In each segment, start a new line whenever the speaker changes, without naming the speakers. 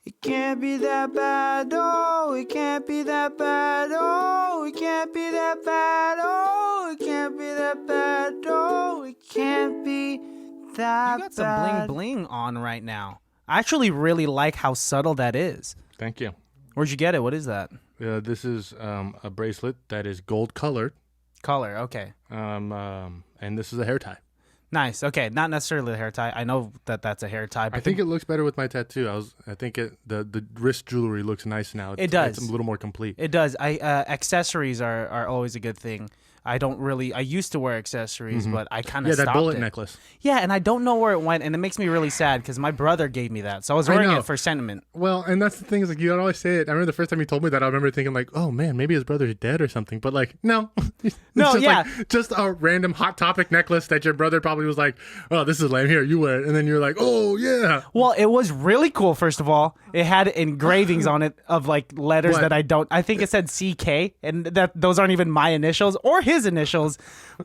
It can't be that bad, oh, it can't be that bad, oh, it can't be that bad, oh, it can't be that bad, oh, it can't be that bad. You got some bling bling on right now. I actually really like how subtle that is.
Thank you.
Where'd you get it? What is that?
This is a bracelet that is gold colored.
Color, okay.
And this is a hair tie.
Nice. Okay, not necessarily a hair tie. I know that that's a hair tie. But
I think it looks better with my tattoo. I think the wrist jewelry looks nice now.
It does.
It's a little more complete.
It does. Accessories are always a good thing. I used to wear accessories, but I kind of stopped
that bullet
it.
necklace.
Yeah, and I don't know where it went, and it makes me really sad because my brother gave me that, so I was wearing it for sentiment.
Well, and that's the thing is like you don't always say it. I remember the first time you told me that, I remember thinking like, oh man, maybe his brother's dead or something. But like, no, just a random hot topic necklace that your brother probably was like, oh, this is lame. Here, you wear it, and then you're like, oh yeah.
Well, it was really cool. First of all, it had engravings on it of like letters that I think it said CK, and that those aren't even my initials or his initials.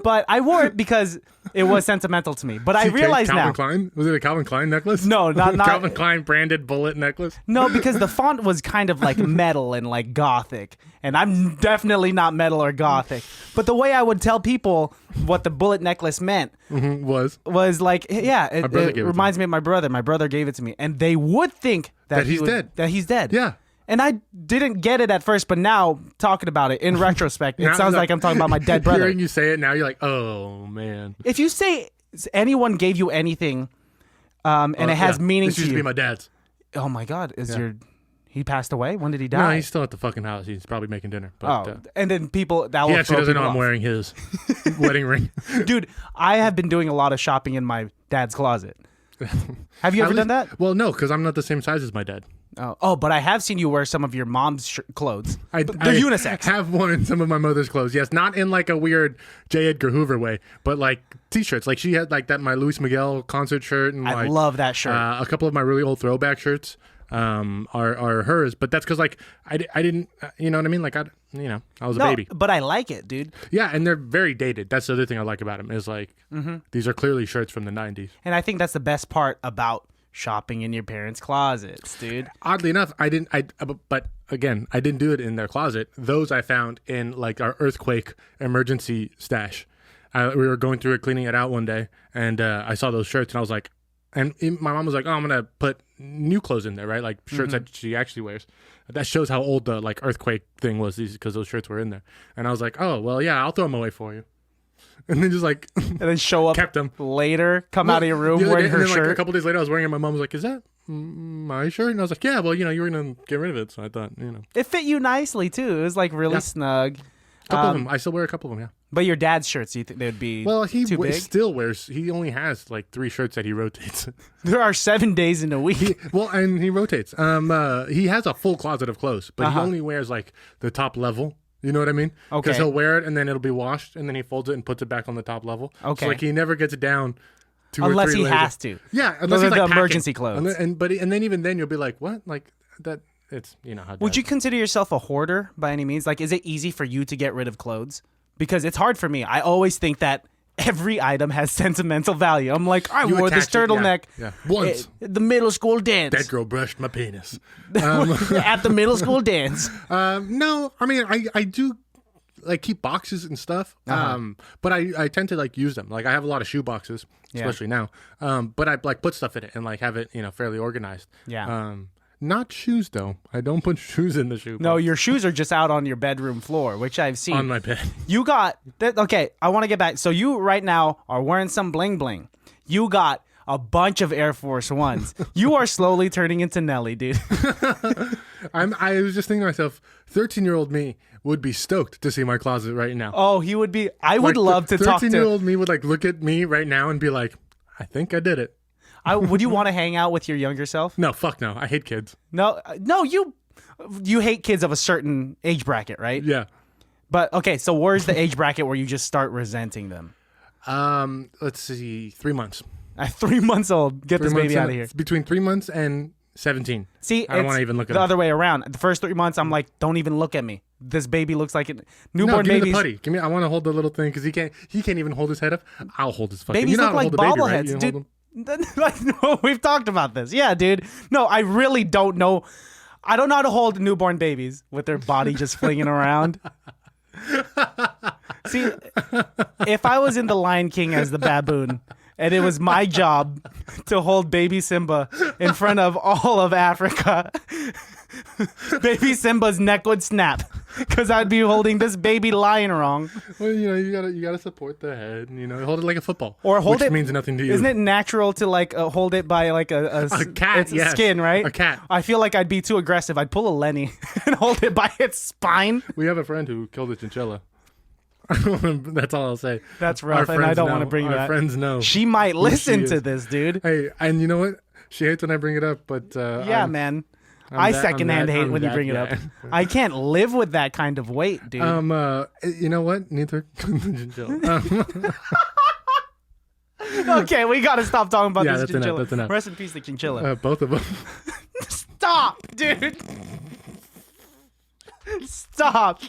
But I wore it because it was sentimental to me. But I realize
Calvin Klein? Was it a Calvin Klein necklace?
No, not
Calvin Klein branded bullet necklace.
No, because the font was kind of like metal and like gothic, and I'm definitely not metal or gothic. But the way I would tell people what the bullet necklace meant was like, yeah, it reminds me of my brother. My brother gave it to me, and they would think that he's dead. That he's dead.
Yeah.
And I didn't get it at first, but now talking about it in retrospect, it sounds like I'm talking about my dead brother.
Hearing you say it now, you're like, oh man.
If you say anyone gave you anything, and it has meaning
this
to
used
you,
to be my dad's.
Oh my God, he passed away? When did he die?
No, he's still at the fucking house. He's probably making dinner. But,
and then people that
he
will
actually doesn't know I'm wearing his wedding ring.
Dude, I have been doing a lot of shopping in my dad's closet. Have you ever done that?
Well, no, because I'm not the same size as my dad.
Oh, but I have seen you wear some of your mom's clothes. They're unisex.
I have worn some of my mother's clothes. Yes, not in like a weird J. Edgar Hoover way, but like t-shirts. Like she had like that my Luis Miguel concert shirt, and
I love that shirt.
A couple of my really old throwback shirts are hers, but that's because like I didn't, you know what I mean? Like I was a baby.
But I like it, dude.
Yeah, and they're very dated. That's the other thing I like about them is like these are clearly shirts from the 90s.
And I think that's the best part about shopping in your parents' closets, dude.
Oddly enough, but again, I didn't do it in their closet. Those I found in like our earthquake emergency stash. We were going through it, cleaning it out one day, and I saw those shirts, and I was like, and my mom was like, oh, I'm going to put new clothes in there, right? Like shirts that she actually wears. That shows how old the like earthquake thing was, because those shirts were in there. And I was like, oh, well, yeah, I'll throw them away for you. And then just like,
and then show up
kept them
later, out of your room wearing her shirt.
Like, a couple days later, I was wearing it. My mom was like, "Is that my shirt?" And I was like, "Yeah, well, you were gonna get rid of it, so I thought,
it fit you nicely too. It was like really snug.
A couple of them, I still wear a couple of them, yeah.
But your dad's shirts, you think they would be too big?
Still wears. He only has like 3 shirts that he rotates.
There are 7 days in a week.
And he rotates. He has a full closet of clothes, but he only wears like the top level. You know what I mean? Okay. Because he'll wear it and then it'll be washed and then he folds it and puts it back on the top level. Okay. So like he never gets it down 2 or 3
unless he
layers.
has to.
Yeah, unless he's like
the emergency clothes.
And then even then you'll be like, what? Like that? It's how.
Would you consider yourself a hoarder by any means? Like, is it easy for you to get rid of clothes? Because it's hard for me. I always think that every item has sentimental value. I'm like, I wore this turtleneck
once
at the middle school dance.
That girl brushed my penis
at the middle school dance.
No, I mean I do like keep boxes and stuff, but I tend to like use them. Like I have a lot of shoe boxes, especially now. But I like put stuff in it and like have it fairly organized.
Yeah.
Not shoes though. I don't put shoes in the shoe box.
No, your shoes are just out on your bedroom floor, which I've seen.
On my bed.
You got okay, I want to get back. So you right now are wearing some bling bling. You got a bunch of Air Force Ones. You are slowly turning into Nelly, dude.
I was just thinking to myself, 13-year-old me would be stoked to see my closet right now.
Oh, he would be. I would love to talk to
13-year-old me would like look at me right now and be like, I think I did it.
Would you want to hang out with your younger self?
No, fuck no. I hate kids.
No, you hate kids of a certain age bracket, right?
Yeah.
But okay, so where's the age bracket where you just start resenting them?
Let's see, 3 months.
At 3 months old, get this baby out of here.
Between 3 months and 17.
See,
I don't want to even look at
the other way around. The first 3 months, I'm like, don't even look at me. This baby looks like it. Newborn
give
babies.
Me the putty. I want to hold the little thing because he can't even hold his head up. I'll hold his fucking.
Babies look like bobbleheads, dude. Like, no, we've talked about this. Yeah, dude. No, I really don't know. I don't know how to hold newborn babies with their body just flinging around. See, if I was in The Lion King as the baboon and it was my job to hold baby Simba in front of all of Africa, baby Simba's neck would snap because I'd be holding this baby lion wrong.
Well, you gotta support the head. Hold it like a football,
or hold
which
it
means nothing to you.
Isn't it natural to like hold it by like a
cat?
It's
yes.
a skin, right?
A cat.
I feel like I'd be too aggressive. I'd pull a Lenny and hold it by its spine.
We have a friend who killed a chinchilla. That's all I'll say.
That's rough, and I don't want to bring that.
Our friends know.
She might listen to this, dude.
Hey, and you know what? She hates when I bring it up, but
yeah, man. I secondhand hate when you bring it up. I can't live with that kind of weight, dude.
You know what? Neither chinchilla.
Okay, we gotta stop talking about this chinchilla.
That's enough.
Rest in peace, the chinchilla.
Both of them.
Stop, dude. Stop.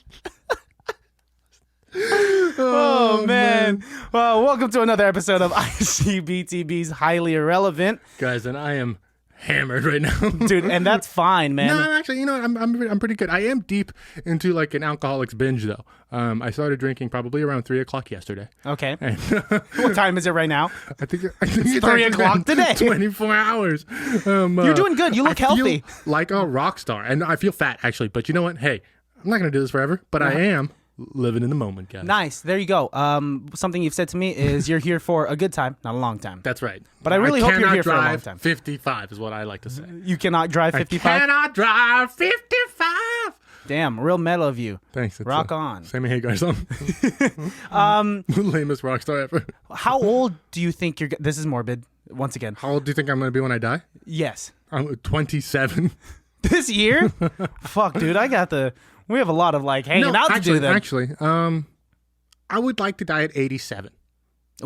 Oh man. Well, welcome to another episode of ICBTB's Highly Irrelevant.
Guys, and I am hammered right now.
Dude, and that's fine, man.
No, actually, you know what? I'm pretty good. I am deep into like an alcoholic's binge though. I started drinking probably around 3:00 yesterday.
Okay. What time is it right now?
I think it's
3:00 today.
24 hours.
You're doing good. You look healthy.
Like a rock star. And I feel fat actually, but you know what? Hey, I'm not going to do this forever, but I am living in the moment, guys.
Nice. There you go. Something you've said to me is you're here for a good time, not a long time.
That's right.
But I really hope you're here for a long time.
55 is what I like to say.
You cannot drive 55?
I cannot drive 55.
Damn, real metal of you.
Thanks.
Rock on.
Sammy Hagar song. Lamest rock star ever.
How old do you think you're... This is morbid, once again.
How old do you think I'm going to be when I die?
Yes.
I'm 27.
This year? Fuck, dude, we have a lot of like hanging out to do then.
Actually, I would like to die at 87.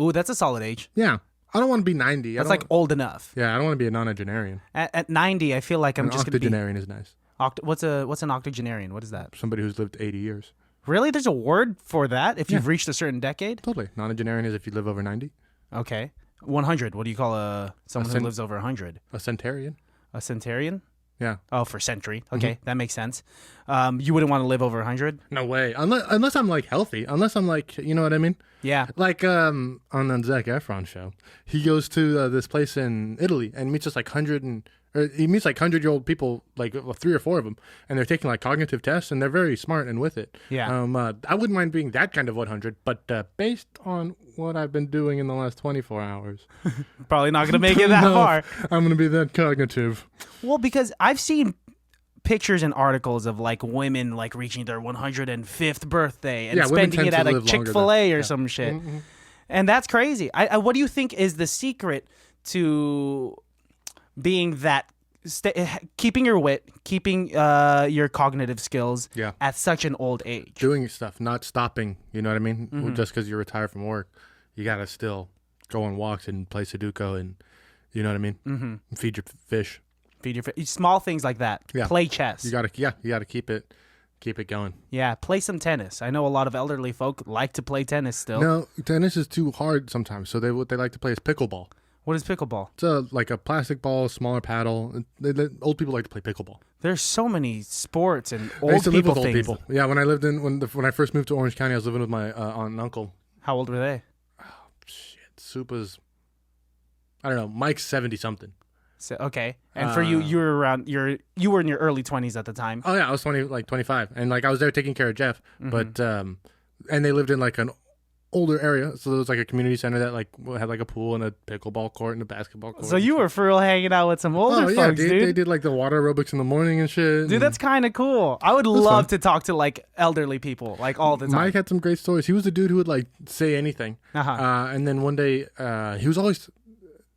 Ooh, that's a solid age.
Yeah. I don't want to be 90.
That's like old enough.
Yeah, I don't want to be a nonagenarian.
At 90, I feel like I'm just going to be...
Octogenarian is nice.
What's an octogenarian? What is that?
Somebody who's lived 80 years.
Really? There's a word for that if you've reached a certain decade?
Totally. Nonagenarian is if you live over 90.
Okay. 100. What do you call someone who lives over 100?
A centurion.
A centurion?
Yeah.
Oh, for century. Okay, that makes sense. You wouldn't want to live over 100?
No way. Unless I'm like healthy. Unless I'm like, you know what I mean?
Yeah.
Like on the Zac Efron show, he goes to this place in Italy and meets just like 100-year-old people, like 3 or 4 of them, and they're taking like cognitive tests, and they're very smart and with it.
Yeah.
I wouldn't mind being that kind of 100, but based on what I've been doing in the last 24 hours,
probably not going to make it that far.
I'm going to be that cognitive.
Well, because I've seen pictures and articles of like women like reaching their 105th birthday and spending it at a Chick-fil-A or some shit. Mm-hmm. And that's crazy. What do you think is the secret to being that keeping your wit, keeping your cognitive skills at such an old age?
Doing stuff, not stopping, you know what I mean? Mm-hmm. Just because you're retired from work, you got to still go on walks and play Sudoku and, you know what I mean? Mm-hmm. Feed your fish.
Small things like that.
Yeah.
Play chess.
You gotta keep it going.
Yeah, play some tennis. I know a lot of elderly folk like to play tennis still.
No, tennis is too hard sometimes. So what they like to play is pickleball.
What is pickleball?
It's like a plastic ball, smaller paddle. Old people like to play pickleball.
There's so many sports and
I used to live with
things.
old people. Yeah, when I first moved to Orange County, I was living with my aunt and uncle.
How old were they?
Oh shit, Supa's. I don't know. Mike's 70 something.
So, okay, and for you were around you were in your early 20s at the time.
Oh yeah, I was 25, and like I was there taking care of Jeff, but and they lived in like an older area, so there was like a community center that like had like a pool and a pickleball court and a basketball court.
So you were for real hanging out with some older folks, dude.
They did like the water aerobics in the morning and shit.
Dude, that's kind of cool. I would love to talk to like elderly people like all the time.
Mike had some great stories. He was the dude who would like say anything, and then one day he was always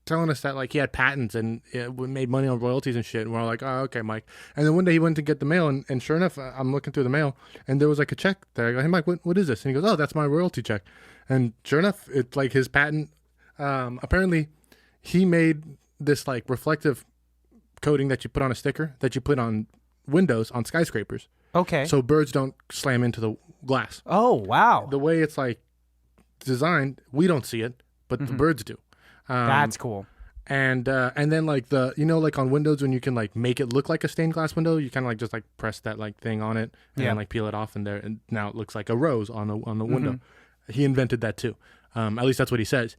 telling us that like he had patents and made money on royalties and shit, and we're all like, oh, okay, Mike. And then one day he went to get the mail, and sure enough, I'm looking through the mail, and there was like a check there. I go, hey Mike, what is this? And he goes, oh, that's my royalty check. And sure enough, it's like his patent. Apparently, he made this like reflective coating that you put on a sticker that you put on windows on skyscrapers.
Okay.
So birds don't slam into the glass.
Oh wow.
The way it's like designed, we don't see it, but the birds do.
That's cool.
And then like like on windows when you can like make it look like a stained glass window, you kind of like just like press that like thing on it and then like peel it off and now it looks like a rose on the window. He invented that too. At least that's what he says.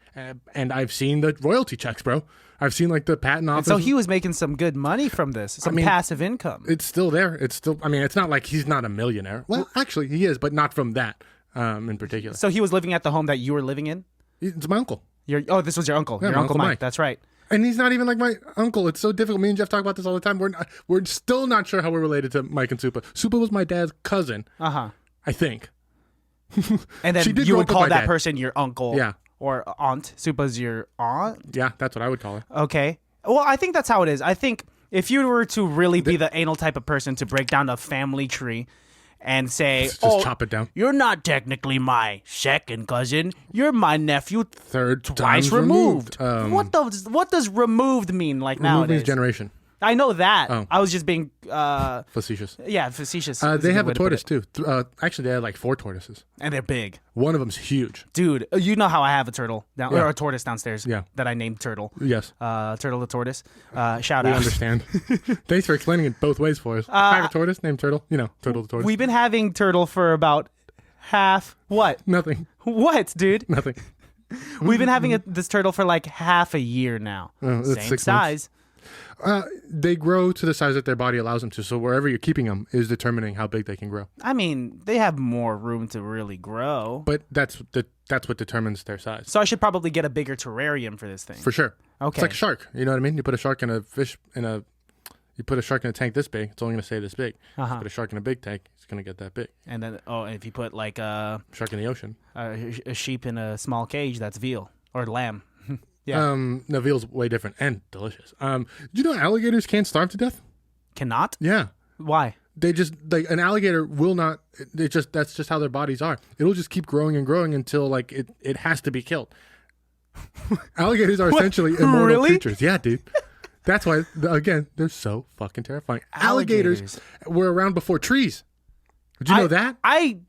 And I've seen the royalty checks, bro. I've seen like the patent office.
And so he was making some good money from this, some passive income.
It's still there. It's not like he's not a millionaire. Well, actually he is, but not from that in particular.
So he was living at the home that you were living in?
It's my uncle.
This was your uncle.
Yeah,
your
my
Uncle Mike. That's right.
And he's not even like my uncle. It's so difficult. Me and Jeff talk about this all the time. We're still not sure how we're related to Mike and Supa. Supa was my dad's cousin. I think.
And then you would call that person your uncle.
Yeah.
Or aunt. Supa's your aunt?
Yeah, that's what I would call her.
Okay. Well, I think that's how it is. I think if you were to really be the anal type of person to break down a family tree and say,
just chop it down.
You're not technically my second cousin. You're my nephew
third
twice removed. What does removed mean like
removed
nowadays?
Means generation.
I know that.
Oh.
I was just being
facetious.
Yeah, facetious.
They have a tortoise too. Actually, they have like 4 tortoises,
and they're big.
One of them's huge.
Dude, you know how I have a turtle or a tortoise downstairs.
Yeah.
That I named Turtle.
Yes.
Turtle the tortoise. Shout
We
out.
understand. Thanks for explaining it both ways for us. I have a tortoise named Turtle. Turtle the tortoise.
We've been having Turtle for about half. What?
Nothing.
What, dude?
Nothing.
We've been having this turtle for like half a year now.
That's
Same
6
size.
They grow to the size that their body allows them to. So wherever you're keeping them is determining how big they can grow.
I mean, they have more room to really grow.
But that's what determines their size.
So I should probably get a bigger terrarium for this thing.
For sure.
Okay.
It's like a shark. You know what I mean? You put a shark in a tank this big, it's only going to stay this big. Put a shark in a big tank, it's going to get that big.
And then, if you put like a
shark in the ocean,
a sheep in a small cage, that's veal or lamb. Yeah.
No, veal's way different and delicious. Do you know alligators can't starve to death?
Cannot?
Yeah.
Why?
They just an alligator will not. That's just how their bodies are. It'll just keep growing and growing until like it has to be killed. Alligators are essentially immortal creatures. Yeah, dude. That's why again they're so fucking terrifying. Alligators were around before trees. Did you know that?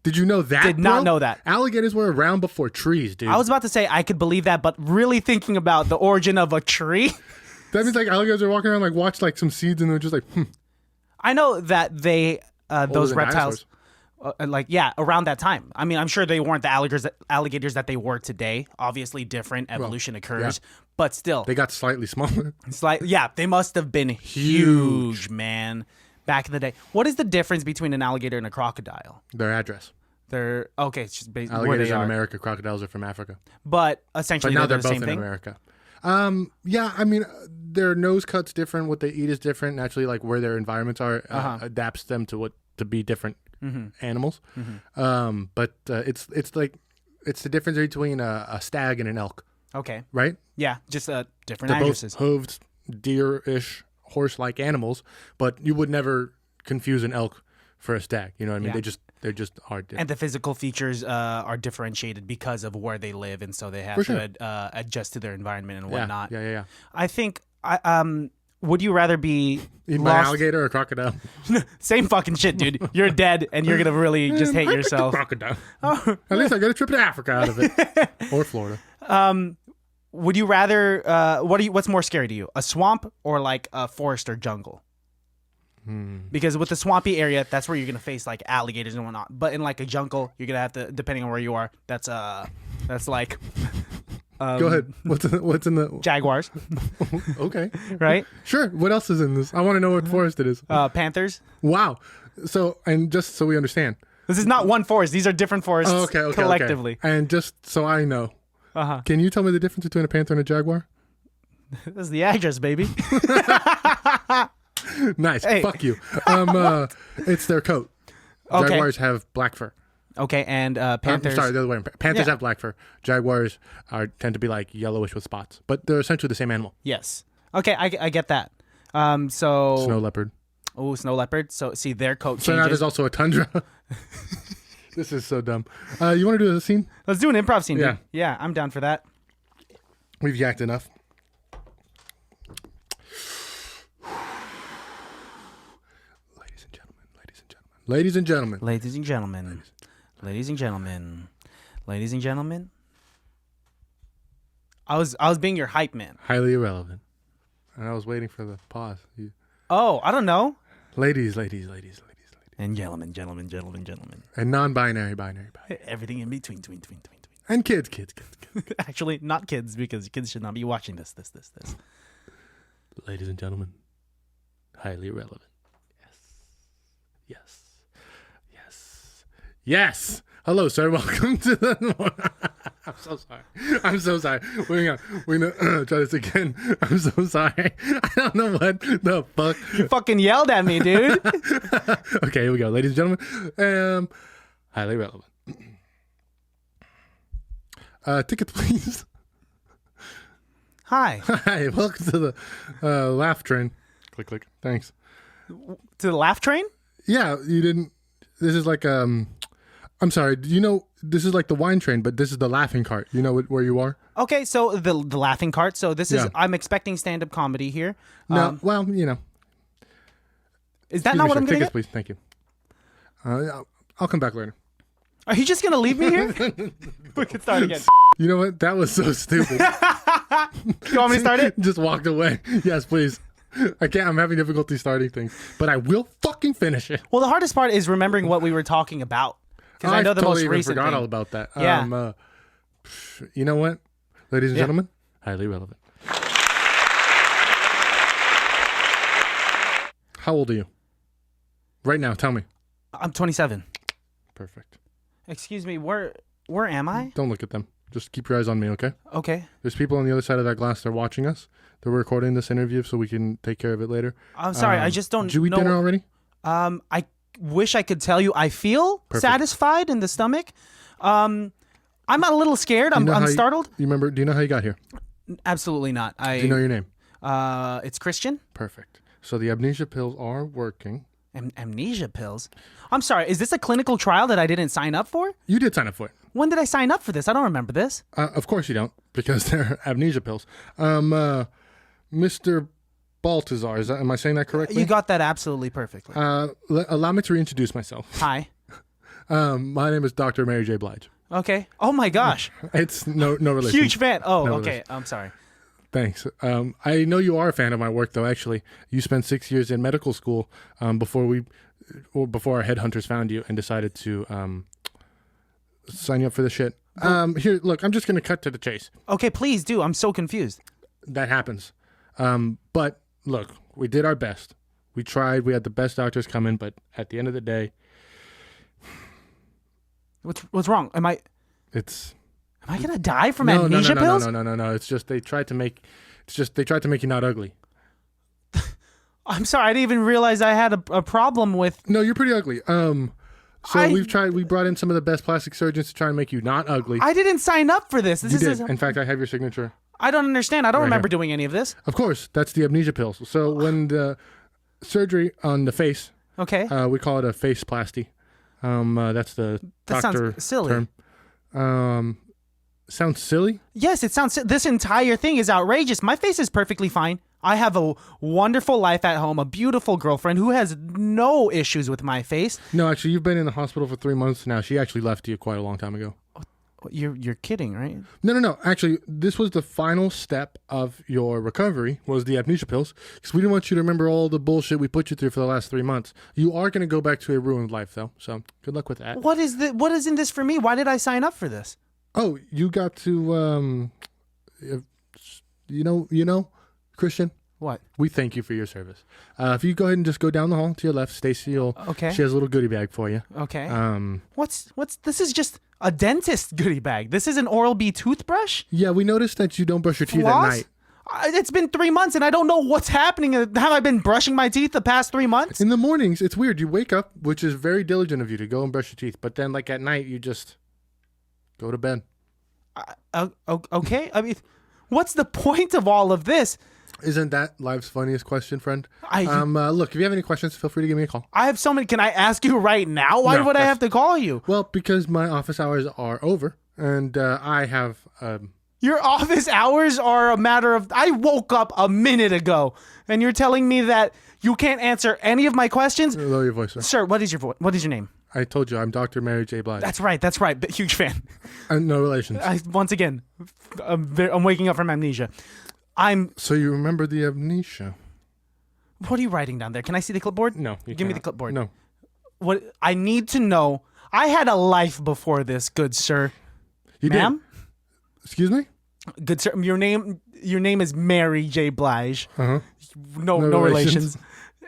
Did you know that?
Did not know that.
Alligators were around before trees, dude.
I was about to say I could believe that, but really thinking about the origin of a tree.
That means like alligators are walking around like watch like some seeds and they're just like.
I know that they those reptiles, around that time. I mean, I'm sure they weren't the alligators that they were today. Obviously, different evolution occurs, but still,
they got slightly smaller.
They must have been huge, man. Back in the day. What is the difference between an alligator and a crocodile?
Their address.
They're okay. It's just basically
alligators
where they
are in
are.
America. Crocodiles are from Africa.
But essentially,
now
they're
both
the same
in
thing.
America. Yeah, I mean, their nose cut's different. What they eat is different. Naturally, like where their environments are adapts them to be different animals. But it's the difference between a stag and an elk.
Okay.
Right.
Yeah, just different
They're
addresses.
both hooved, deer-ish, horse-like animals, but you would never confuse an elk for a stag. You know what I mean?
Yeah.
They just are different.
And the physical features are differentiated because of where they live, and so they have to adjust to their environment and whatnot.
Yeah.
I think would you rather be
eaten by an alligator or a crocodile?
Same fucking shit, dude. You're dead, and you're gonna really just hate yourself.
Crocodile. At least I got a trip to Africa out of it, or Florida.
Would you rather? What's more scary to you, a swamp or like a forest or jungle? Because with the swampy area, that's where you're gonna face like alligators and whatnot. But in like a jungle, you're gonna have to, depending on where you are. That's like.
Go ahead. What's in the
jaguars?
Okay.
Right.
Sure. What else is in this? I want to know what forest it is.
Panthers.
Wow. So just so we understand,
this is not one forest. These are different forests.
Okay.
Collectively.
Okay. And just so I know, can you tell me the difference between a panther and a jaguar?
That's the address, baby.
Nice.
Hey.
Fuck you. It's their coat.
Okay.
Jaguars have black fur.
Okay, and panthers.
Sorry, the other way. Panthers have black fur. Jaguars tend to be like yellowish with spots, but they're essentially the same animal.
Yes. Okay, I get that. So
snow leopard.
Oh, snow leopard. So see, their coat changes.
So now there's also a tundra. This is so dumb. You want to do a scene?
Let's do an improv scene.
Yeah.
Dude. Yeah, I'm down for that.
We've yacked enough. Ladies and gentlemen.
Ladies and gentlemen. Ladies and gentlemen. Ladies and gentlemen. I was being your hype man.
Highly irrelevant. and I was waiting for the pause.
Oh, I don't know.
Ladies.
And gentlemen.
And non-binary.
Everything in between.
And kids.
Actually, not kids, because kids should not be watching this.
Ladies and gentlemen, highly relevant. Yes. Hello, sir. Welcome to the... I'm so sorry. We're gonna try this again. I'm so sorry. I don't know what the fuck.
You fucking yelled at me, dude.
Okay, here we go. Ladies and gentlemen, highly relevant. Tickets, please.
Hi.
Welcome to the laugh train. Click. Thanks.
To the laugh train?
Yeah, you didn't... This is like... I'm sorry. Do you know this is like the wine train, but this is the laughing cart? You know where you are?
Okay, so the laughing cart. So this is I'm expecting stand-up comedy here.
No, well, you know.
Is that not what I'm going to get?
Please, thank you. I'll come back later.
Are you just going to leave me here? We can start again.
You know what? That was so stupid.
You want me to start it?
Just walked away. Yes, please. I can't. I'm having difficulty starting things, but I will fucking finish it.
Well, the hardest part is remembering what we were talking about. Because I know the
totally
most recent
forgot
thing.
all about that.
Yeah.
You know what, ladies and gentlemen, highly relevant. How old are you? Right now, tell me.
I'm 27.
Perfect.
Excuse me, where am I?
Don't look at them. Just keep your eyes on me, okay?
Okay.
There's people on the other side of that glass. They're watching us. They're recording this interview so we can take care of it later.
I'm sorry, I just don't know.
Did you eat dinner already?
I wish I could tell you I feel satisfied in the stomach. I'm a little scared. I'm startled.
Do you know how you got here?
Absolutely not.
Do you know your name?
It's Christian.
Perfect. So the amnesia pills are working.
Amnesia pills? I'm sorry. Is this a clinical trial that I didn't sign up for?
You did sign up for it.
When did I sign up for this? I don't remember this.
Of course you don't, because they're amnesia pills. Mr. Baltazar, am I saying that correctly?
You got that absolutely perfectly.
Allow me to reintroduce myself.
Hi.
My name is Dr. Mary J. Blige.
Okay. Oh my gosh.
It's no relation.
Huge fan. Oh,
no
okay.
relation.
I'm sorry.
Thanks. I know you are a fan of my work, though. Actually, you spent 6 years in medical school before our headhunters found you and decided to sign you up for the shit. Here, look. I'm just gonna cut to the chase.
Okay, please do. I'm so confused.
That happens. But look, we did our best. We tried. We had the best doctors come in, but at the end of the day,
what's wrong? Am I gonna die from amnesia pills?
No. It's just they tried to make you not ugly.
I'm sorry. I didn't even realize I had a problem with.
No, you're pretty ugly. We brought in some of the best plastic surgeons to try and make you not ugly.
I didn't sign up for this.
You did. In fact, I have your signature.
I don't understand. I don't remember doing any of this.
Of course, that's the amnesia pills. So when the surgery on the face,
okay,
we call it a face plasty. That's the doctor
sounds silly.
term. Sounds silly?
Yes, it sounds. This entire thing is outrageous. My face is perfectly fine. I have a wonderful life at home, a beautiful girlfriend who has no issues with my face.
No, actually, you've been in the hospital for 3 months now. She actually left you quite a long time ago.
You're kidding, right?
No. Actually, this was the final step of your recovery, was the amnesia pills, because we didn't want you to remember all the bullshit we put you through for the last 3 months. You are going to go back to a ruined life, though, so good luck with that.
What is in this for me? Why did I sign up for this?
Oh, you got to, you know, Christian?
What?
We thank you for your service. If you go ahead and just go down the hall to your left, Stacy she has a little goodie bag for you.
Okay. What's this is just a dentist goodie bag. This is an Oral-B toothbrush?
Yeah, we noticed that you don't brush your teeth at night.
It's been 3 months and I don't know what's happening. Have I been brushing my teeth the past 3 months?
In the mornings, it's weird. You wake up, which is very diligent of you to go and brush your teeth, but then like at night, you just go to bed.
Okay. I mean, what's the point of all of this?
Isn't that life's funniest question, friend? Look, if you have any questions, feel free to give me a call.
I have so many. Can I ask you right now? Why would I have to call you?
Well, because my office hours are over, and I have...
Your office hours are a matter of... I woke up a minute ago, and you're telling me that you can't answer any of my questions?
Lower your voice, sir.
Sir, what is your name?
I told you, I'm Dr. Mary J. Blige.
That's right. Huge fan.
No relations.
Once again, I'm waking up from amnesia.
So you remember the amnesia?
What are you writing down there? Can I see the clipboard?
No.
Give me the clipboard.
No.
What I need to know. I had a life before this, good sir.
You
Ma'am?
did? Excuse me?
Good sir. Your name is Mary J. Blige.
Uh-huh.
No relations.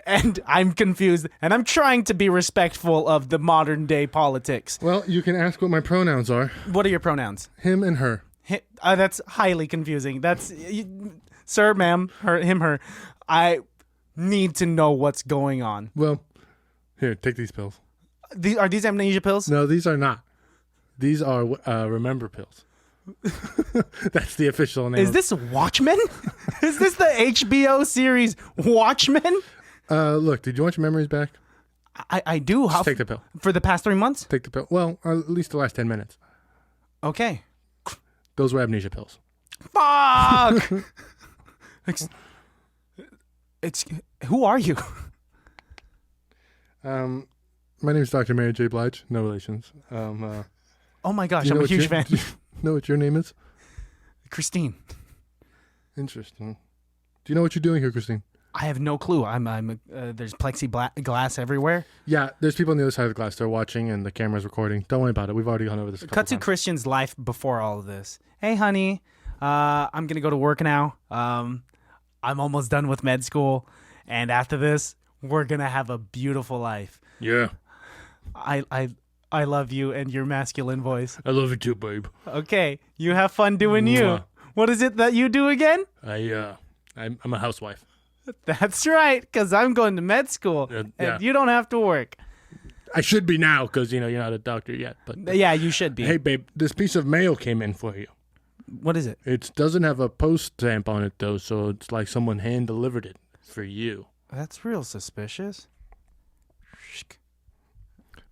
And I'm confused. And I'm trying to be respectful of the modern day politics.
Well, you can ask what my pronouns are.
What are your pronouns?
Him and her.
That's highly confusing. Sir, ma'am, him, her. I need to know what's going on.
Well, here, take these pills.
Are these amnesia pills?
No, these are not. These are remember pills. That's the official name.
Is this Watchmen? Is this the HBO series Watchmen?
Look, did you want your memories back?
I do.
Just take the pill.
For the past 3 months?
Take the pill. Well, at least the last 10 minutes.
Okay.
Those were amnesia pills.
Fuck! Who are you?
My name is Dr. Mary J. Blige. No relations.
Oh my gosh, I'm a huge fan.
Do you know what your name is?
Christine.
Interesting. Do you know what you're doing here, Christine?
I have no clue. There's plexiglass everywhere.
Yeah, there's people on the other side of the glass. They're watching and the camera's recording. Don't worry about it. We've already gone over this a couple
Cut to
times.
Christian's life before all of this. Hey, honey, I'm going to go to work now. I'm almost done with med school. And after this, we're going to have a beautiful life.
Yeah.
I love you and your masculine voice.
I love you too, babe.
Okay, you have fun doing you. What is it that you do again?
I'm a housewife.
That's right, because I'm going to med school, and you don't have to work.
I should be now, because you're not a doctor yet. But
yeah, you should be.
Hey, babe, this piece of mail came in for you.
What is it?
It doesn't have a post stamp on it, though, so it's like someone hand-delivered it for you.
That's real suspicious.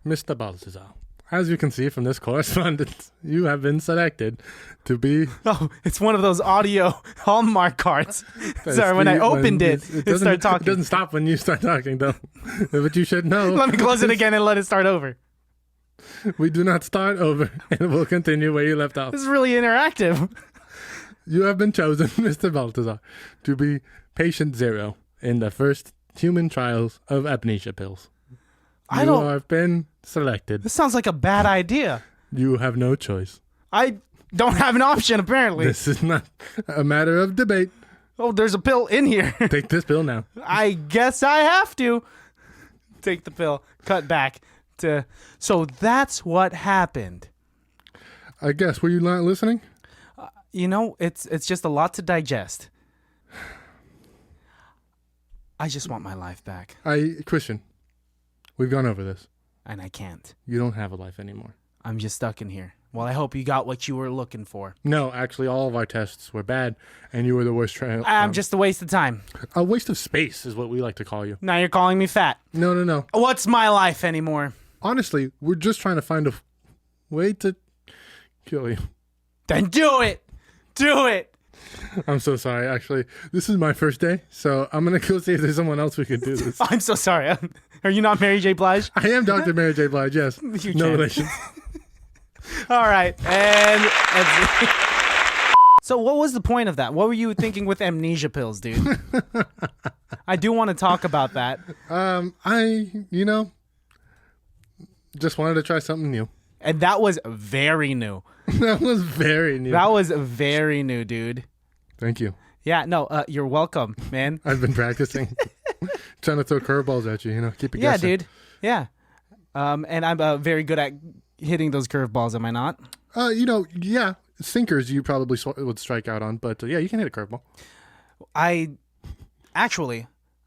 Mr. Balthazar, as you can see from this correspondence, you have been selected to be...
Oh, it's one of those audio Hallmark cards. Sorry, when I opened it started talking.
It doesn't stop when you start talking, though. But you should know.
Let me close it again and let it start over.
We do not start over, and we'll continue where you left off.
This is really interactive.
You have been chosen, Mr. Balthazar, to be patient 0 in the first human trials of amnesia pills. You have been selected.
This sounds like a bad idea.
You have no choice.
I don't have an option, apparently.
This is not a matter of debate.
Oh, there's a pill in here.
Take this pill now.
I guess I have to. Take the pill. Cut back to... So that's what happened.
I guess. Were you not listening?
It's just a lot to digest. I just want my life back.
Christian, we've gone over this.
And I can't.
You don't have a life anymore.
I'm just stuck in here. Well, I hope you got what you were looking for.
No, actually, all of our tests were bad, and you were the worst.
I'm just a waste of time.
A waste of space is what we like to call you.
Now you're calling me fat.
No.
What's my life anymore?
Honestly, we're just trying to find a way to kill you.
Then do it! Do it!
I'm so sorry. Actually, this is my first day, so I'm going to go see if there's someone else who can do this.
I'm so sorry. Are you not Mary J. Blige?
I am Dr. Mary J. Blige, yes. No relation.
All right. And so what was the point of that? What were you thinking with amnesia pills, dude? I do want to talk about that.
Just wanted to try something new.
And that was very new.
That was very new.
That was very new, dude.
Thank you.
Yeah, no, you're welcome, man.
I've been practicing. Trying to throw curveballs at you, keep it guessing.
Yeah, dude. Yeah. And I'm very good at hitting those curveballs, am I not?
Yeah. Sinkers you probably would strike out on, but yeah, you can hit a curveball.
I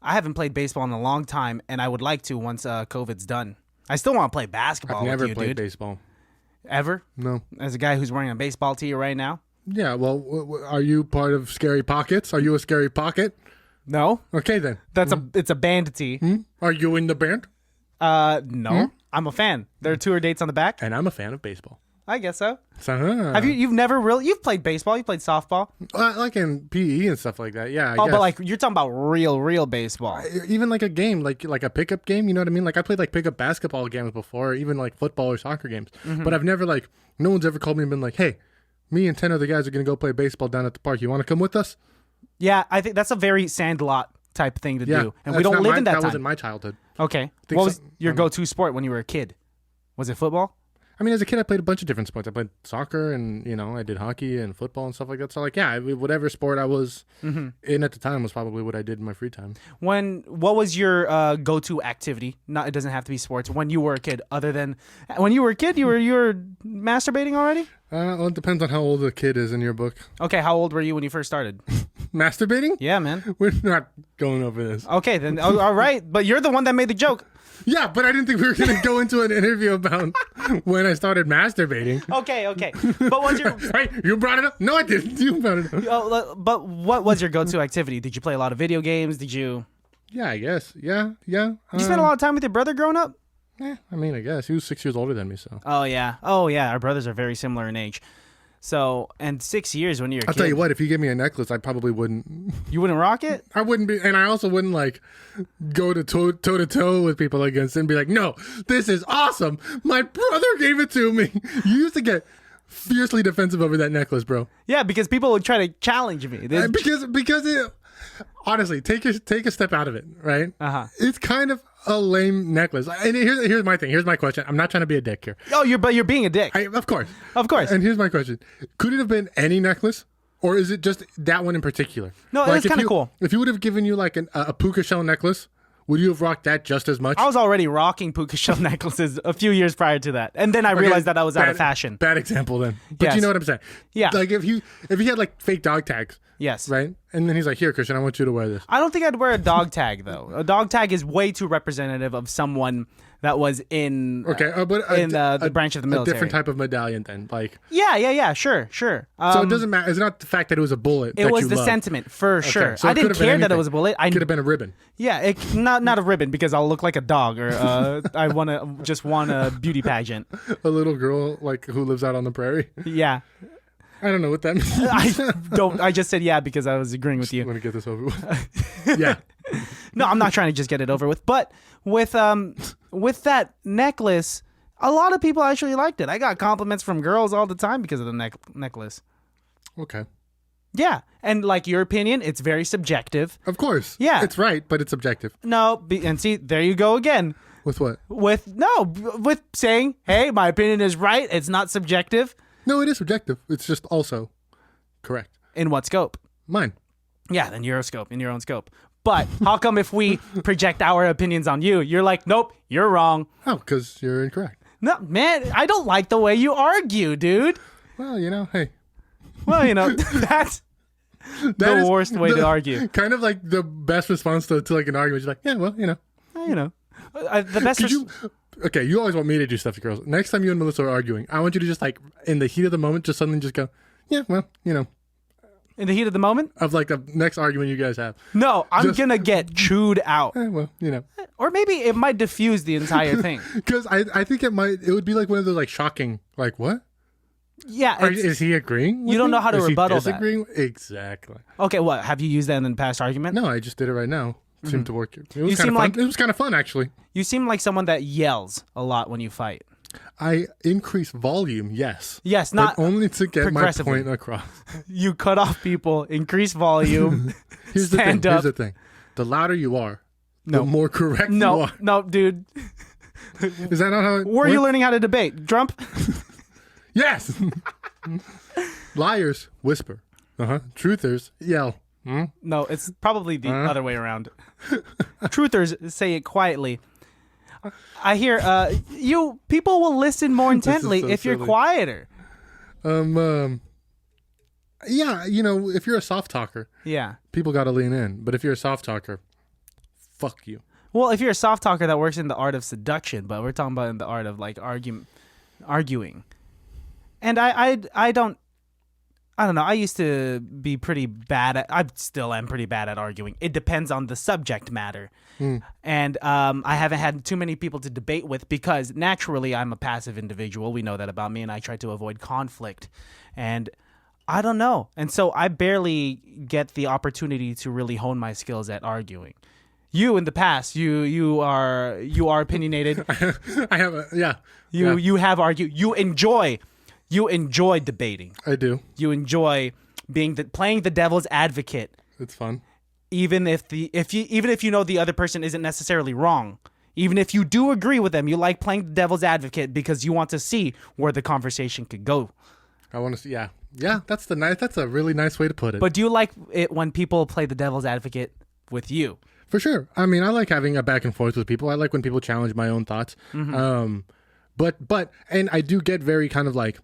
haven't played baseball in a long time, and I would like to once COVID's done. I still want to play basketball
I've never
with you,
played
dude.
baseball.
Ever?
No.
As a guy who's wearing a baseball tee right now?
Yeah, well, are you part of Scary Pockets? Are you a Scary Pocket?
No.
Okay, then.
It's a band tee.
Are you in the band?
No. I'm a fan. There are tour dates on the back.
And I'm a fan of baseball.
I guess so.
So,
Have you've played baseball? You played softball?
Like in PE and stuff like that. Yeah. I
guess.
But
like you're talking about real baseball.
Even like a game, like a pickup game. You know what I mean? Like I played like pickup basketball games before, even like football or soccer games. Mm-hmm. But I've never no one's ever called me and been like, "Hey, me and 10 other guys are gonna go play baseball down at the park. You want to come with us?"
Yeah, I think that's a very Sandlot type thing to do, and we
that's
don't
not
live in that
That
time.
wasn't my childhood.
Okay,
think
what was
so-
your go-to sport when you were a kid? Was it football?
I mean, as a kid, I played a bunch of different sports. I played soccer, and I did hockey and football and stuff like that. So, like, yeah, whatever sport I was in at the time was probably what I did in my free time.
What was your go-to activity? Not, it doesn't have to be sports. When you were a kid, other than when you were a kid, you were masturbating already.
Well, it depends on how old the kid is in your book.
Okay, how old were you when you first started?
Masturbating?
Yeah, man.
We're not going over this.
Okay, then all right. But you're the one that made the joke.
Yeah, but I didn't think we were going to go into an interview about when I started masturbating.
Okay. But what's your
Hey, you brought it up? No, I didn't. You brought it up.
but what was your go-to activity? Did you play a lot of video games? Did you
Yeah, I guess. Yeah.
Did you spend a lot of time with your brother growing up?
I mean, I guess. He was 6 years older than me, so.
Oh yeah. Our brothers are very similar in age. So, and 6 years when you're a kid.
I'll tell you what, if you gave me a necklace, I probably wouldn't.
You wouldn't rock it?
I wouldn't be, and I also wouldn't, like, go to toe-to-toe with people against it and be like, no, this is awesome. My brother gave it to me. You used to get fiercely defensive over that necklace, bro.
Yeah, because people would try to challenge me.
Because it, honestly, take a step out of it, right?
Uh-huh.
It's kind of a lame necklace. And here's my thing. Here's my question. I'm not trying to be a dick here.
Oh, you're being a dick.
Of course.
Of course.
And here's my question. Could it have been any necklace? Or is it just that one in particular?
No,
like
it's kind of cool.
If you would have given you like a puka shell necklace, would you have rocked that just as much?
I was already rocking puka shell necklaces a few years prior to that. And then I realized that I was out of fashion.
Bad example then. But
Yes.
you know what I'm saying?
Yeah.
Like if he had like fake dog tags,
Yes.
right? And then he's like, here, Christian, I want you to wear this.
I don't think I'd wear a dog tag, though. A dog tag is way too representative of someone that was in the branch of the military.
A different type of medallion then. Like,
Yeah, sure.
so it doesn't matter. It's not the fact that it was a bullet.
It was the sentiment, for sure.
So
I
it
didn't
could've been
care that it
anything.
was a bullet.
Could have been a ribbon.
Yeah, not a ribbon because I'll look like a dog or I just want a beauty pageant.
A little girl like who lives out on the prairie.
Yeah.
I don't know what that means.
I just said yeah because I was agreeing with
I'm
you.
gonna get this over with. Yeah.
No, I'm not trying to just get it over with. But with that necklace, a lot of people actually liked it. I got compliments from girls all the time because of the necklace.
Okay.
Yeah, and like your opinion, it's very subjective.
Of course.
Yeah.
It's right, but it's subjective.
No, and see, there you go again.
With what?
With saying, hey, my opinion is right. It's not subjective.
No, it is subjective. It's just also correct.
In what scope?
Mine.
Yeah, in your scope, in your own scope. But how come if we project our opinions on you, you're like, nope, you're wrong.
Oh, because you're incorrect.
No, man, I don't like the way you argue, dude.
Well, hey.
Well, that's
That is
worst way to argue.
Kind of like the best response to like an argument. You're like, yeah, well,
The best.
Okay, you always want me to do stuff to girls. Next time you and Melissa are arguing, I want you to just like in the heat of the moment, just suddenly just go, yeah, well,
in the heat of the moment?
of like the next argument you guys have.
No, I'm gonna get chewed out.
Well,
Or maybe it might diffuse the entire thing.
because I think it would be like one of those like shocking, like what?
Yeah.
Is he agreeing? With
You don't
me?
know how to
Is he
rebuttal that.
disagreeing? Exactly.
Okay, what? Have you used that in the past argument?
No, I just did it right now. Seemed to work. It was
You
kind
seem
of fun.
like-
It was kind of fun actually.
You seem like someone that yells a lot when you fight.
I increase volume, yes.
Yes,
But
not
only to get my
progressively.
point across.
You cut off people, increase volume,
Here's the thing.
stand up.
Here's the thing. The louder you are,
No.
the more correct you
No,
are.
no, dude.
Is that not how it
Where are you
works?
learning how to debate? Trump?
Yes. Liars whisper. Truthers yell.
No, it's probably the other way around. Truthers say it quietly. I hear people will listen more intently
so
if you're
silly.
quieter.
Yeah, if you're a soft talker,
Yeah.
people got to lean in. But if you're a soft talker, fuck you.
Well, if you're a soft talker that works in the art of seduction, but we're talking about in the art of like arguing. And I don't know. I used to be pretty bad at. I still am pretty bad at arguing. It depends on the subject matter, and I haven't had too many people to debate with because naturally I'm a passive individual. We know that about me, and I try to avoid conflict. And I don't know, and so I barely get the opportunity to really hone my skills at arguing. You in the past, you are opinionated.
I have
You have argued. You enjoy debating.
I do.
You enjoy playing the devil's advocate
It's fun.
Even if you know the other person isn't necessarily wrong. Even if you do agree with them, you like playing the devil's advocate because you want to see where the conversation could go.
I want to see. Yeah. That's a really nice way to put it.
But do you like it when people play the devil's advocate with you?
For sure. I mean, I like having a back and forth with people. I like when people challenge my own thoughts. Mm-hmm. But I do get very kind of like,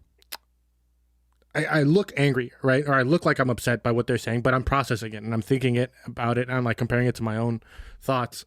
I look angry, right? Or I look like I'm upset by what they're saying, but I'm processing it and I'm thinking about it and I'm like comparing it to my own thoughts.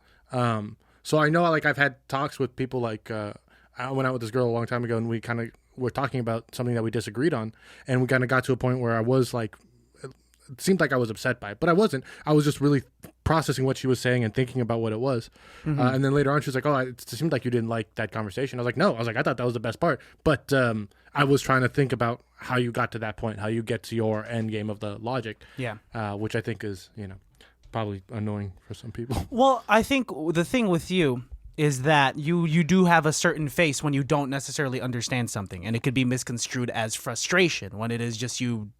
So I know, like, I've had talks with people, like, I went out with this girl a long time ago and we kind of were talking about something that we disagreed on. And we kind of got to a point where I was like, it seemed like I was upset by it, but I wasn't. I was just really processing what she was saying and thinking about what it was. Mm-hmm. And then later on, she was like, oh, it seemed like you didn't like that conversation. I was like, no. I thought that was the best part. But I was trying to think about how you got to that point, how you get to your end game of the logic.
Yeah.
Which I think is, probably annoying for some people.
Well, I think the thing with you is that you do have a certain face when you don't necessarily understand something, and it could be misconstrued as frustration when it is just you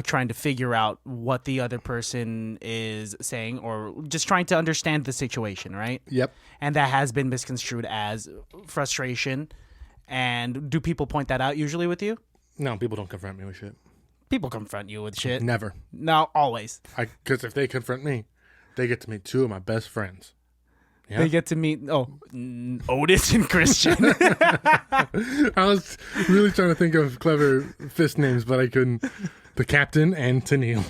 trying to figure out what the other person is saying or just trying to understand the situation, right?
Yep.
And that has been misconstrued as frustration. And do people point that out usually with you?
No, people don't confront me with shit.
People confront you with shit.
Never.
No, always.
Because if they confront me, they get to meet two of my best friends. Yeah?
They get to meet Otis and Christian.
I was really trying to think of clever fist names, but I couldn't. The Captain and Tennille.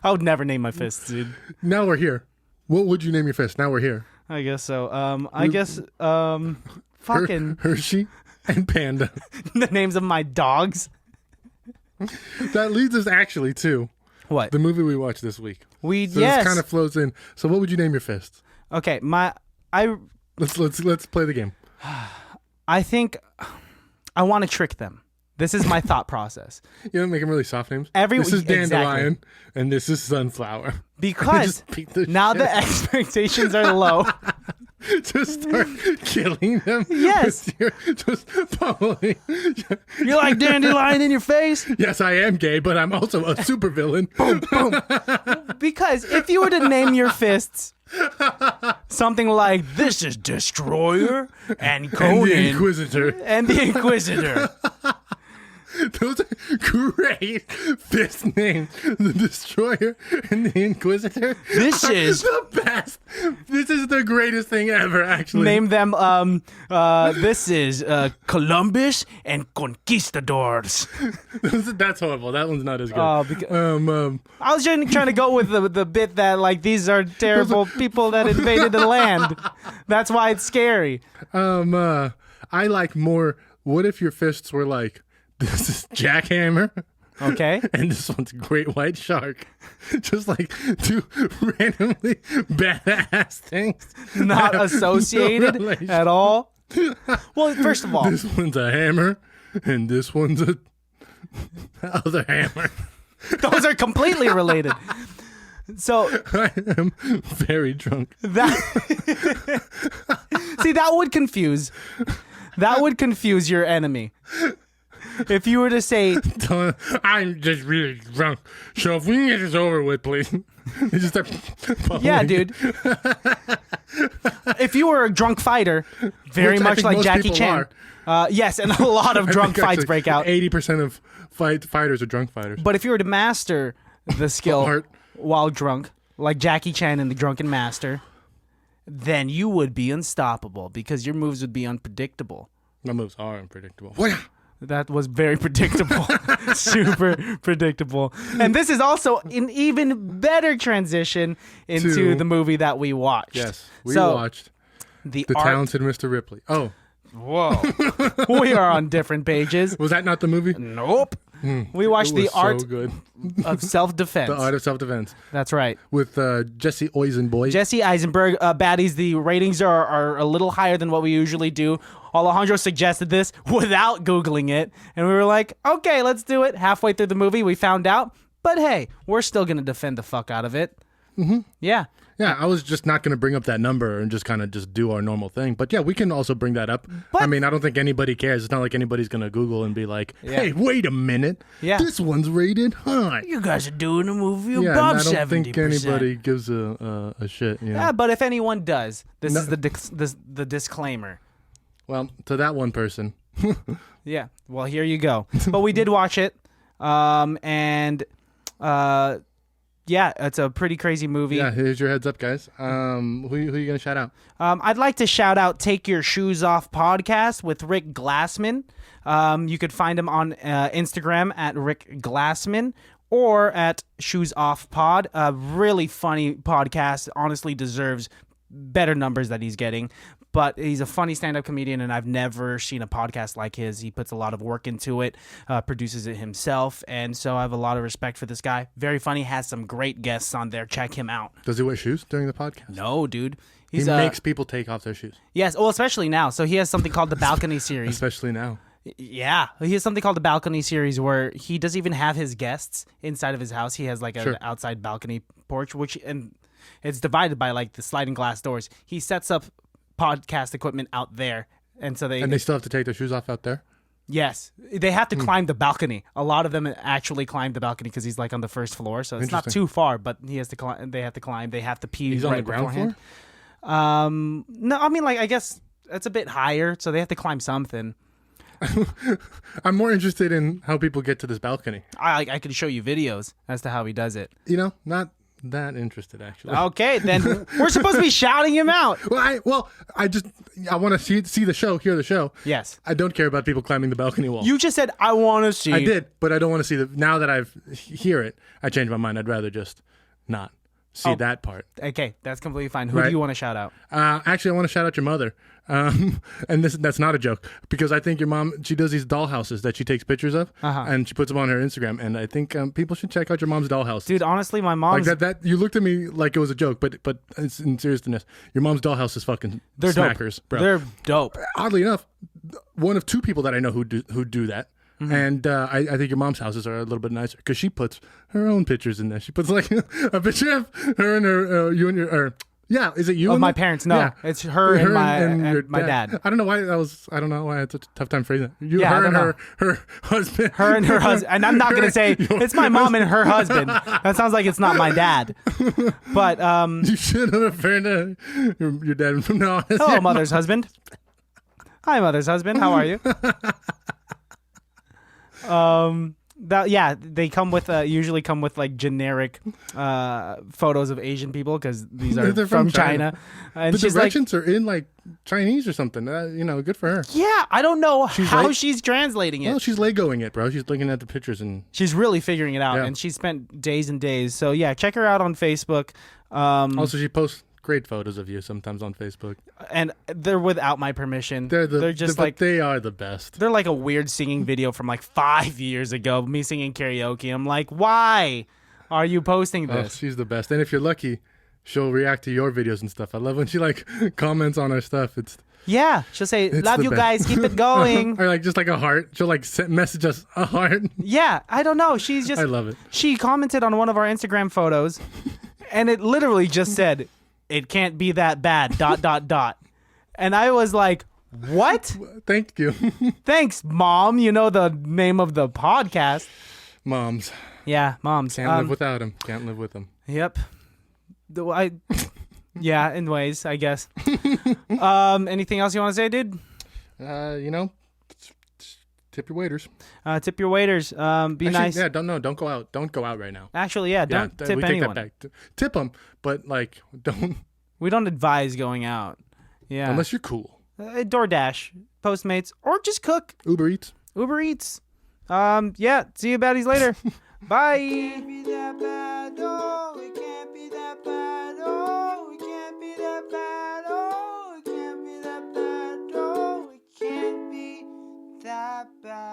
I would never name my fists, dude.
Now we're here. What would you name your fist? Now we're here.
I guess so. Fucking
Hershey and Panda.
The names of my dogs.
That leads us actually to
what?
The movie we watched this week.
Yes.
This kind of flows in. So what would you name your fist?
Okay,
let's play the game.
I think I want to trick them. This is my thought process.
You don't make them really soft names. This is Dandelion, and this is Sunflower.
Because now the expectations are low.
Just start killing them.
Yes.
Just pummeling.
You're like Dandelion in your face?
Yes, I am gay, but I'm also a supervillain.
Boom, boom. Because if you were to name your fists something like, this is Destroyer and Conan.
And the Inquisitor.
And the Inquisitor.
Those are great fist names. The Destroyer and the Inquisitor.
This is
the best. This is the greatest thing ever, actually.
Name them, this is Columbus and Conquistadors.
That's horrible. That one's not as good.
I was just trying to go with the bit that, like, these are terrible people that invaded the land. That's why it's scary.
I like more, what if your fists were like, this is Jackhammer.
Okay.
And this one's Great White Shark. Just like two randomly badass things.
Not associated at all. Well, first of all,
this one's a hammer and this one's a other hammer.
Those are completely related. So
I am very drunk.
See, that would confuse. That would confuse your enemy. If you were to say,
I'm just really drunk, so if we can get this over with, please. You just start
yeah, dude. If you were a drunk fighter, very much like Jackie Chan. Yes, and a lot of drunk fights break out.
80% of fighters are drunk fighters.
But if you were to master the skill while drunk, like Jackie Chan in The Drunken Master, then you would be unstoppable because your moves would be unpredictable.
My moves are unpredictable.
That was very predictable. Super predictable. And this is also an even better transition into the movie that we watched.
Yes, we watched The Talented Mr. Ripley. Oh.
Whoa. We are on different pages.
Was that not the movie?
Nope. We watched The Art of Self-Defense.
The Art of Self-Defense.
That's right.
With Jesse Eisenberg.
Jesse Eisenberg. Baddies, the ratings are a little higher than what we usually do. Alejandro suggested this without Googling it. And we were like, okay, let's do it. Halfway through the movie, we found out. But hey, we're still going to defend the fuck out of it.
Mm-hmm.
Yeah.
Yeah, I was just not going to bring up that number and just kind of just do our normal thing. But yeah, we can also bring that up.
But,
I mean, I don't think anybody cares. It's not like anybody's going to Google and be like, hey,
Yeah.
wait a minute.
Yeah.
This one's rated high.
You guys are doing a movie
Yeah,
above
and I don't
70%.
think anybody gives a shit. You know?
Yeah, but if anyone does, this
No.
is the disclaimer.
Well, to that one person.
Yeah. Well, here you go. But we did watch it, and yeah, it's a pretty crazy movie.
Yeah, here's your heads up, guys. Who are you going to shout out?
I'd like to shout out Take Your Shoes Off podcast with Rick Glassman. You could find him on Instagram at Rick Glassman or at Shoes Off Pod. A really funny podcast. Honestly deserves better numbers that he's getting. But he's a funny stand-up comedian, and I've never seen a podcast like his. He puts a lot of work into it, produces it himself, and so I have a lot of respect for this guy. Very funny, has some great guests on there. Check him out.
Does he wear shoes during the podcast?
No, dude.
He makes people take off their shoes.
Yes, well, especially now. So he has something called the Balcony Series.
Especially now.
Yeah, he has something called the Balcony Series where he doesn't even have his guests inside of his house. He has like an outside balcony porch, and it's divided by like the sliding glass doors. He sets up podcast equipment out there, and so
they still have to take their shoes off out there.
Yes, they have to climb the balcony. A lot of them actually climb the balcony because he's like on the first floor, so it's not too far. But he has to climb. They have to climb. They have to pee.
He's on the ground
beforehand.
floor.
No, I mean like I guess it's a bit higher, so they have to climb something.
I'm more interested in how people get to this balcony.
I could show you videos as to how he does it.
You know, not that interested actually.
Okay, then we're supposed to be shouting him out.
I want to see the show, hear the show.
Yes.
I don't care about people climbing the balcony wall.
You just said I want to see.
I did, but I don't want to see now that I've hear it, I changed my mind. I'd rather just not see that part.
Okay, that's completely fine. Who do you want to shout out?
Actually, I want to shout out your mother. And that's not a joke, because I think your mom, she does these dollhouses that she takes pictures of, and she puts them on her Instagram. And I think people should check out your mom's dollhouse.
Dude, honestly, my mom's
like that. You looked at me like it was a joke, but it's in seriousness. Your mom's dollhouse is fucking smackers,
dope.
bro.
They're dope.
Oddly enough, one of two people that I know who do that. And I think your mom's houses are a little bit nicer because she puts her own pictures in there. She puts like a picture of her and her, you and your. Yeah, is it you?
Of my parents? No, it's her and my dad.
I don't know why I don't know why I had such a tough time phrasing that.
Her and
her husband.
Her and her husband. And I'm not gonna say it's my mom and her husband. That sounds like it's not my dad. But
you should have referred to your dad from now on.
Hello, mother's husband. Hi, mother's husband. How are you? They come with usually come with like generic photos of Asian people because these are
They're
from China. And
the
she's
directions are in like Chinese or something. Good for her.
Yeah, I don't know how she's translating it.
Well, she's Legoing it, bro. She's looking at the pictures and
she's really figuring it out. And she spent days and days. So yeah, check her out on Facebook.
Also, she posts great photos of you sometimes on Facebook,
and they're without my permission.
They're
just like
they are the best.
They're like a weird singing video from like 5 years ago, me singing karaoke. I'm like, why are you posting this?
She's the best, and if you're lucky, she'll react to your videos and stuff. I love when she like comments on our stuff.
She'll say, "Love you guys, keep it going,"
or like just like a heart. She'll like message us a heart.
Yeah, I don't know. She's just.
I love it.
She commented on one of our Instagram photos, and it literally just said, "It can't be that bad." ... And I was like, "What?"
Thank you.
Thanks, Mom. You know the name of the podcast.
Moms.
Yeah, moms.
Can't live without them. Can't live with them.
Yep. Yeah, in ways, I guess. Anything else you want to say, dude?
Tip your waiters.
Tip your waiters. Be nice.
Yeah, don't go out. Don't go out right now.
Actually, yeah, don't tip
we
anyone.
Take that back. Tip them, but like don't.
We don't advise going out. Yeah.
Unless you're cool.
DoorDash, Postmates, or just cook.
Uber Eats.
Yeah. See you baddies later. Bye. Bad.